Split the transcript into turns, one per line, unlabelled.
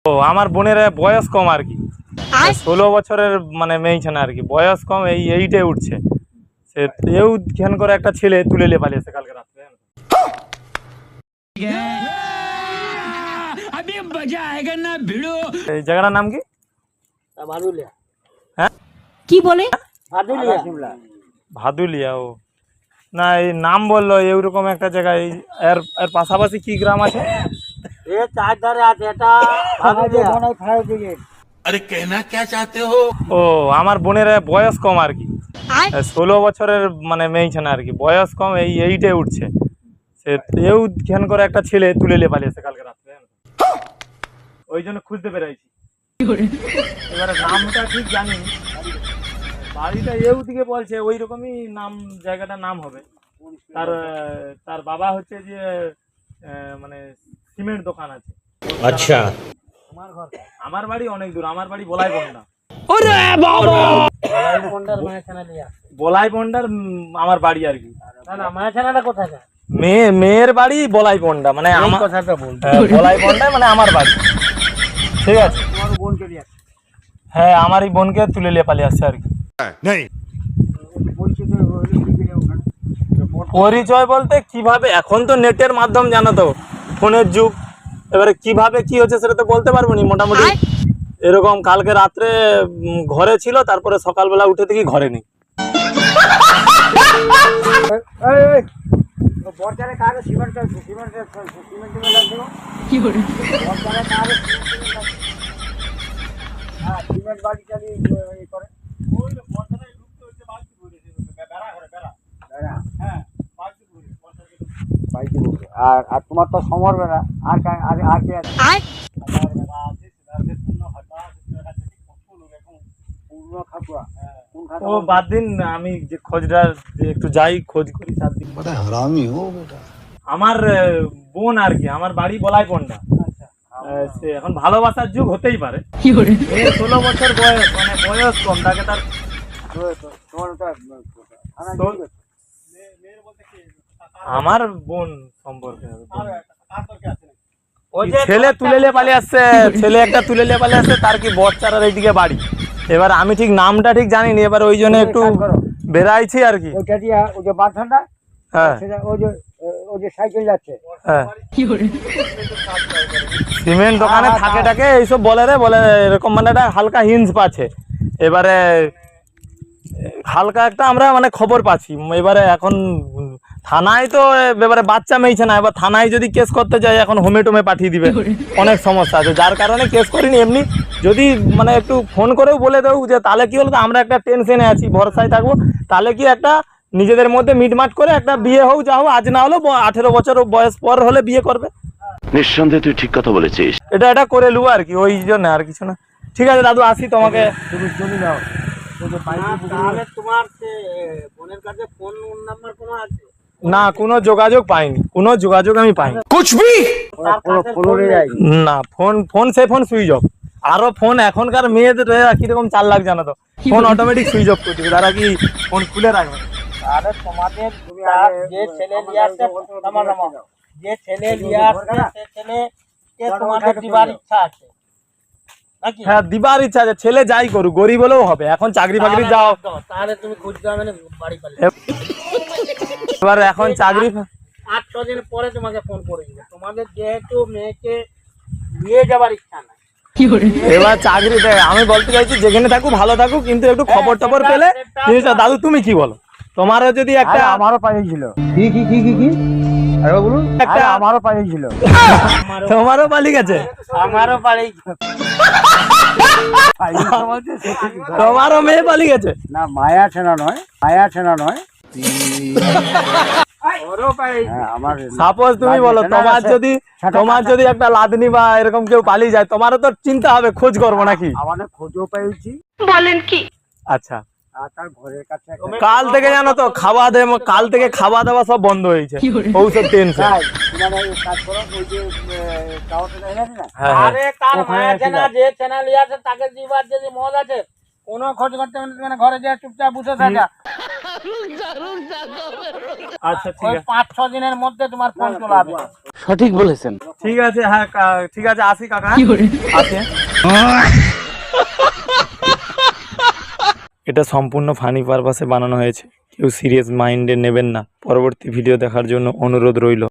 ও আমার বোনের বয়স কম আর কি, 16 বছরের মানে মেয়েছে না আর কি, বয়স কম, এই 8-এ উঠছে। সে এও ধ্যান করে একটা ছেলে তুলে নিয়ে পালিয়েছে কালকে রাত্রে। এই জায়গাটার নাম কি?
ভাদুলিয়া।
হ্যাঁ
কি বলে?
ভাদুলিয়া।
ভাদুলিয়া। ও না, এই নাম বললো এইরকম একটা জায়গায়। এর এর পাশাপাশি কি গ্রাম আছে?
এ চার ধারে আছে, এটা ভাদুলিয়া। Fire brigade.
अरे कहना क्या चाहते हो?
ও আমার বোনের বয়স কম আর কি, 16 বছরের মানে মেয়েছে না আর কি, বয়স কম, এই 8-এ উঠছে। সে এও ধ্যান করে একটা ছেলে তুলে নিয়ে পালিয়েছে কালকে রাত্রে। ওই জন্য খুঁজতে পেরেছি। এবারে নামটা ঠিক জানি, বাড়িটা এও দিকে বলছে ওই রকমই নাম, জায়গাটার নাম হবে। তার বাবা হচ্ছে যে মানে সিমেন্ট দোকান আছে।
अच्छा।
আমার বাড়ি অনেক দূর, আমার বাড়ি বলাই বন্ডা। বলাই বন্ডার আমার বাড়ি আর কি।
না না, মায়াছানাটা কোথায়?
মেয়ের বাড়ি বলাই বন্ডা, মানে আমার
কথাটা বল।
বলাই বন্ডা মানে আমার বাড়ি। ঠিক আছে,
তোমার বোনকে নিয়ে আসছে।
হ্যাঁ আমার এই বোনকে তুলে নিয়ে পালিয়ে আসছে আর কি। পরিচয় বলতে কিভাবে, এখন তো নেটের মাধ্যম, জানো তো, ফোনের যুগ। এবারে কিভাবে কি হচ্ছে সেটা তো বলতে পারবো না। মোটামুটি এরকম কালকে রাত্রে ঘরে ছিল, তারপরে সকালবেলা উঠে দেখি ঘরে নেই।
বর্ষারে কারে সিমেন্ট চলছে, সিমেন্ট মেলাচ্ছিল।
কি করে?
বর্ষারে কারে সিমেন্ট বাড়ি চালিয়ে করে। আর তোমার তো সমর বেড়া, আর আর কি আছে?
ও বাদ দিন, আমি যে খোঁজটা একটু যাই, খোঁজ করি 4 দিন। আমার বোন আর কি, আমার বাড়ি বলাই পন্ডা। সে এখন ভালোবাসার যুগ হতেই পারে। 16 বছর বয়স, মানে বয়স কম, তাকে তার আমার বোন সম্পর্কে ছেলে তুলে নিয়ে পালিয়ে আসছে, ছেলে একটা তুলে নিয়ে পালিয়ে আসছে, তার কি বড়চারার এইদিকে বাড়ি। এবার আমি ঠিক নামটা ঠিক জানিনি, এবার ওই জন্য একটু বেড়াইছি আর কি।
ওইটা দিয়া ওই যে বাথরুমটা,
হ্যাঁ
ওই যে সাইকেল যাচ্ছে।
হ্যাঁ সিমেন্ট দোকানে থাকে টাকে এইসব বলে রে, বলে এরকম, মানে একটা হালকা হিন্স পাচ্ছে। এবারে হালকা একটা আমরা মানে খবর পাচ্ছি। এবারে এখন থানায় তো এবারে বাচ্চা মেয়েছে না, এবার থানায় যদি কেস করতে যাই এখন হোমে টোমে পাঠিয়ে দিবে, অনেক সমস্যা আছে, যার কারণে কেস করিনি। এমনি যদি মানে একটু ফোন করেও বলে দেবো যে তাহলে কি হলো, আমরা একটা টেনশনে আছি, ভরসায় থাকবো, তাহলে কি একটা নিজেদের মধ্যে মিটমাট করে একটা বিয়ে হোক, যা হোক, আজ না হলো 18 বছর বয়স পর হলে বিয়ে করবে।
নিঃসন্দেহে তুই ঠিক কথা বলেছিস।
এটা করে লু আর কি, ওই জন্য আর কিছু না। ঠিক আছে দাদু, আসি, তোমাকে
তুমি চলে যাও। তাহলে তোমার বোনের কাছে ফোন নাম্বার কোনো আছে?
না, কোনো যোগাযোগ পাইনি, কোনো যোগাযোগ আমি পাইনি। না, ফোন সুইচ অফ। আরো ফোন এখনকার মেয়েদের কিরকম চাল লাগ জানো তো, ফোন অটোমেটিক সুইচ অফ করে দিবে, তারা কি ফোন খুলে রাখবে।
তাহলে তোমাদের যে ছেলে নিয়ে আসছে, যে ছেলে নিয়ে আসছে সে ছেলেকে তোমাদের দিবার ইচ্ছা আছে নাকি?
হ্যাঁ, দিবার ইচ্ছা আছে, ছেলে যাই করুক, গরিব হলেও হবে, এখন চাকরি ফাকরি যাও।
তাহলে তুমি খুঁজতে হবে না, বাড়ি পালিয়ে
এবার এখন চাকরি
8-6 দিন পরে তোমাকে ফোন করে দিবে। তোমাদের যেহেতু মেয়েকে নিয়ে যাবার ইচ্ছা নাই,
এবার চাকরি দেয়। আমি বলতে চাইছি যেখানে থাকুক ভালো থাকুক, কিন্তু একটু খবর টবর পেলে জিনিসটা। দাদু তুমি কি বলো, তোমারও যদি একটা,
আমারও পালিয়েছিল। কি আরে বলুন, একটা আমারও পালিয়েছিল।
তোমারও পালিয়ে গেছে?
আমারও পালিয়েছিল।
তোমারও মেয়ে পালিয়ে গেছে?
না, মায়া ছেনা নয়।
সাপোজ তুমি বলো, তোমার যদি একটা লাদনি বা এরকম কেউ পালিয়ে যায়, তোমারও তো চিন্তা হবে, খোঁজ করবো নাকি?
আমাদের খোঁজও পেয়েছি।
বলেন কি?
আচ্ছা,
তার ঘরের কাছে
কাল থেকে জানো তো কাল থেকে খাওয়া দাওয়া সব বন্ধ হয়েছে, ঔষধ টেনশন।
কাজ করো, ওই যে কাউকে দেখা যাচ্ছে না,
হ্যাঁ,
আরে তার মায়া ছেনা, যে ছেনা লিয়ে আছে তাকে দিবার যদি মন আছে, কোনো খোঁজ করতে হবে না, ঘরে যে চুপচাপ বসে থাকা।
আচ্ছা ঠিক
ওই
আছে
5-6 দিনের মধ্যে তোমার ফোন চলে আসবে।
ঠিক আছে, হ্যাঁ ঠিক আছে, আসি কাকা, আসি। এটা সম্পূর্ণ ফানি পারপাসে বানানো হয়েছে, কেউ সিরিয়াস মাইন্ডে নেবেন না। পরবর্তী ভিডিও দেখার জন্য অনুরোধ রইল।